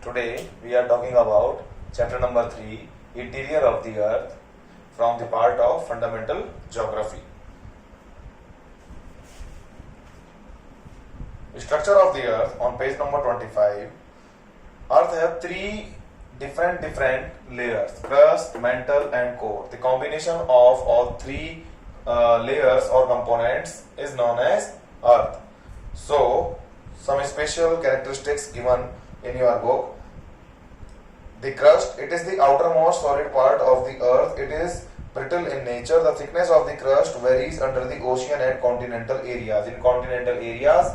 Today we are talking about chapter number 3, Interior of the Earth, from the part of Fundamental Geography. Structure of the Earth on page number 25. Earth have three different layers: crust, mantle and core. The combination of all three layers or components is known as Earth. So, some special characteristics given in your book. The crust, it is the outermost solid part of the earth. It is brittle in nature. The thickness of the crust varies under the ocean and continental areas. In continental areas,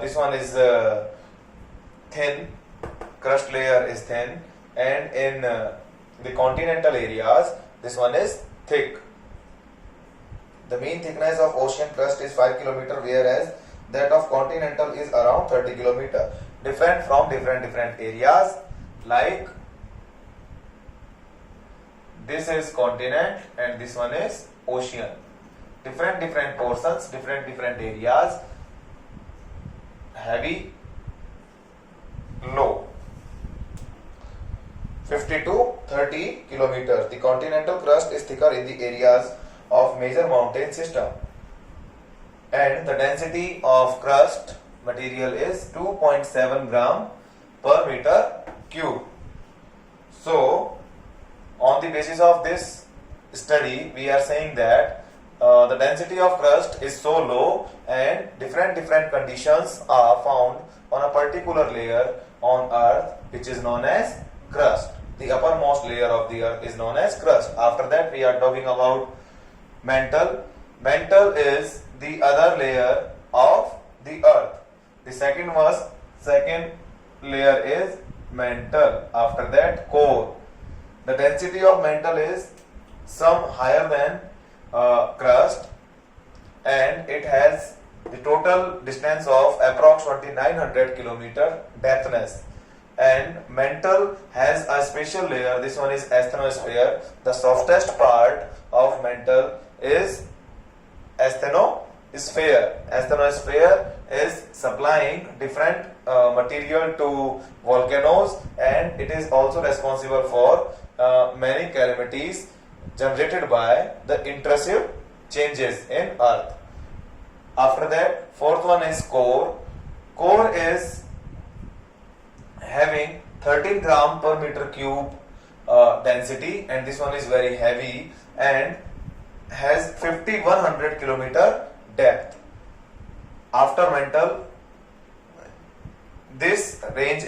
this one is thin, crust layer is thin, and in the continental areas, this one is thick. The mean thickness of ocean crust is 5 km, whereas that of continental is around 30 km. Different from different areas, like this is continent and this one is ocean. Different portions, different areas, heavy, low. 50 to 30 kilometers. The continental crust is thicker in the areas of major mountain system, and the density of crust material is 2.7 gram per meter cube. So, on the basis of this study, we are saying that the density of crust is so low, and different conditions are found on a particular layer on earth, which is known as crust. The uppermost layer of the earth is known as crust. After that, we are talking about mantle. Mantle is the other layer of the earth. The second layer is mantle. After that, core. The density of mantle is some higher than crust, and it has the total distance of approximately 900 km depthness. And mantle has a special layer. This one is asthenosphere. The softest part of mantle is asthenosphere. Asthenosphere is supplying different material to volcanoes, and it is also responsible for many calamities generated by the intrusive changes in earth. After that, fourth one is core. Core is having 13 gram per meter cube density, and this one is very heavy and has 5100 kilometer depth. After mantle, this range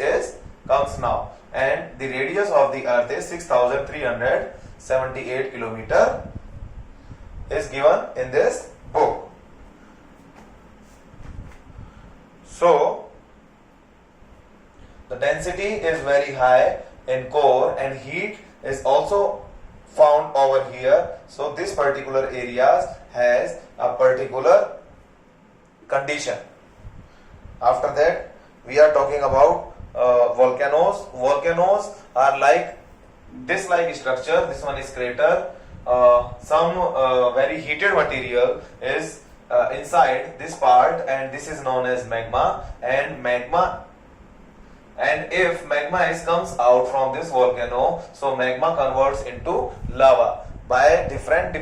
comes now, and the radius of the earth is 6378 kilometer is given in this book. So, the density is very high in core, and heat is also found over here. So, this particular area has a particular condition. After that, we are talking about volcanoes. Volcanoes are like this structure. This one is crater. Some very heated material is inside this part, and this is known as magma. And if magma comes out from this volcano, so magma converts into lava. By different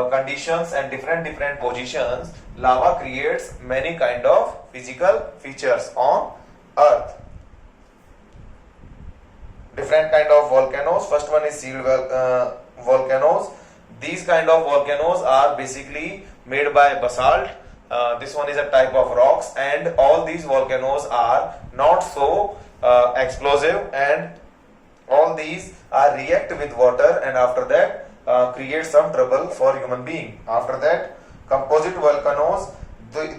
conditions and different positions, lava creates many kind of physical features on earth. Different kind of volcanoes. First one is sealed volcanoes. These kind of volcanoes are basically made by basalt. This one is a type of rocks, and all these volcanoes are not so explosive, and all these are react with water, and after that create some trouble for human being. After that, composite volcanoes.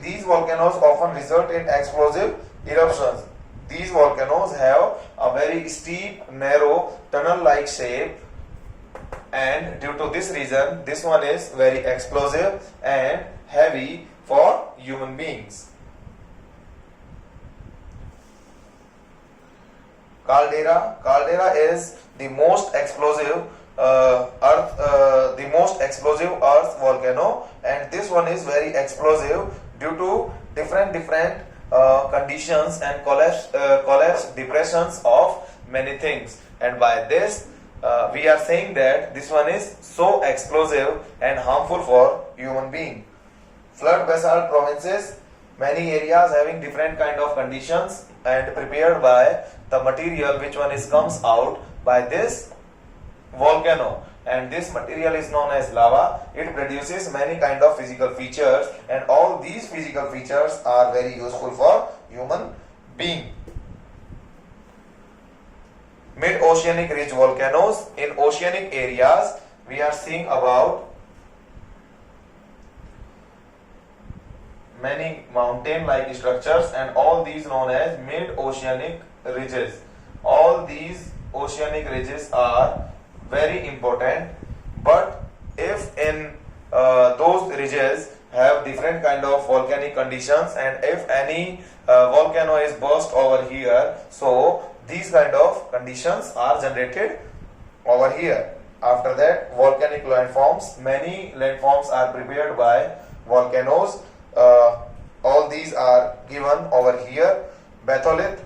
These volcanoes often result in explosive eruptions. These volcanoes have a very steep, narrow, tunnel-like shape, and due to this reason, this one is very explosive and heavy for human beings. Caldera is the most explosive earth volcano, and this one is very explosive due to different conditions and collapse depressions of many things, and by this we are saying that this one is so explosive and harmful for human being. Flood basalt provinces, many areas having different kind of conditions and prepared by the material which one is comes out by this volcano, and this material is known as lava. It produces many kind of physical features, and all these physical features are very useful for human being. Mid-oceanic ridge volcanoes. In oceanic areas we are seeing about many mountain like structures, and all these known as mid-oceanic ridges. All these oceanic ridges are very important, but if in those ridges have different kind of volcanic conditions, and if any volcano is burst over here, so these kind of conditions are generated over here. After that, volcanic landforms. Many landforms are prepared by volcanoes. All these are given over here. Batholith.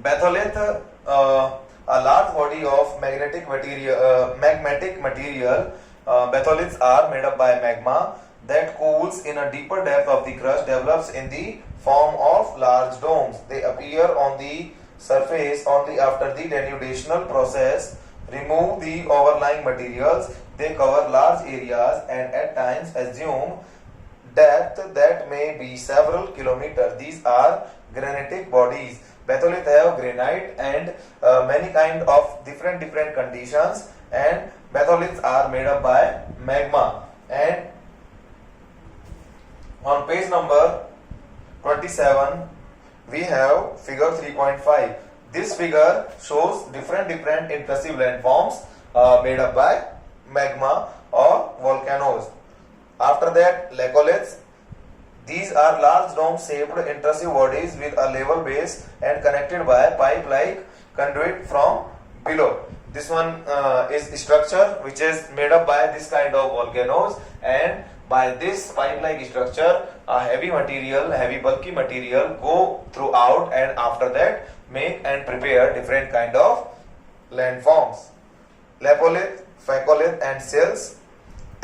Batholith, a large body of magmatic material. Batholiths are made up by magma that cools in a deeper depth of the crust, develops in the form of large domes. They appear on the surface only after the denudational process remove the overlying materials. They cover large areas and at times assume depth that may be several kilometers. These are granitic bodies. Batholith have granite and many kind of different conditions, and batholiths are made up by magma. And on page number 27 we have figure 3.5. This figure shows different intrusive landforms made up by magma or volcanoes. After that, laccoliths. These are large dome-shaped intrusive bodies with a level base and connected by a pipe-like conduit from below. This one is structure which is made up by this kind of volcanoes, and by this pipe-like structure, a heavy bulky material go throughout, and after that make and prepare different kind of landforms. Lapolith, phacolith and sills.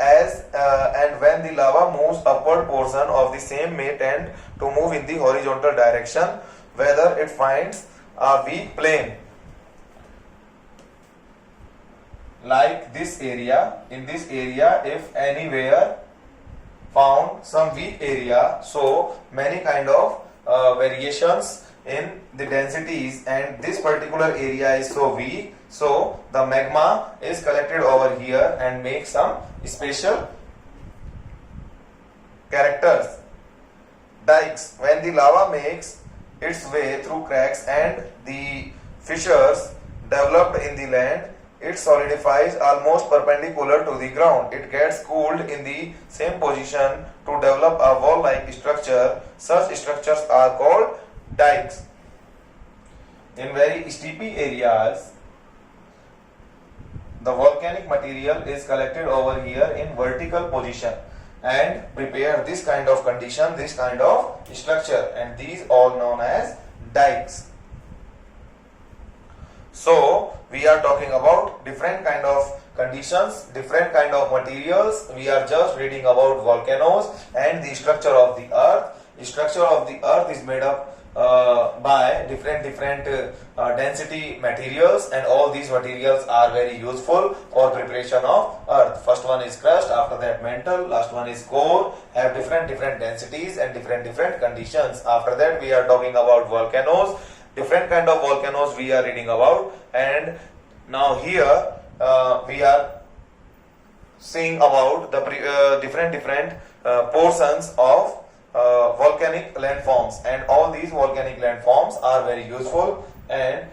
And when the lava moves upward, portion of the same may tend to move in the horizontal direction, whether it finds a weak plane like this area. In this area, if anywhere found some weak area, so many kind of variations in the densities, and this particular area is so weak, so the magma is collected over here and make some special characters. Dikes. When the lava makes its way through cracks and the fissures developed in the land, it solidifies almost perpendicular to the ground. It gets cooled in the same position to develop a wall-like structure. Such structures are called dikes. In very steepy areas, the volcanic material is collected over here in vertical position and prepare this kind of condition, this kind of structure, and these all known as dikes. So we are talking about different kind of conditions, different kind of materials. We are just reading about volcanoes and the structure of the earth. The structure of the earth is made up by different density materials, and all these materials are very useful for preparation of earth. First one is crust, after that mantle, last one is core, have different densities and different conditions. After that we are talking about volcanoes, different kind of volcanoes we are reading about, and now here we are seeing about the different portions of volcanic landforms, and all these volcanic landforms are very useful, and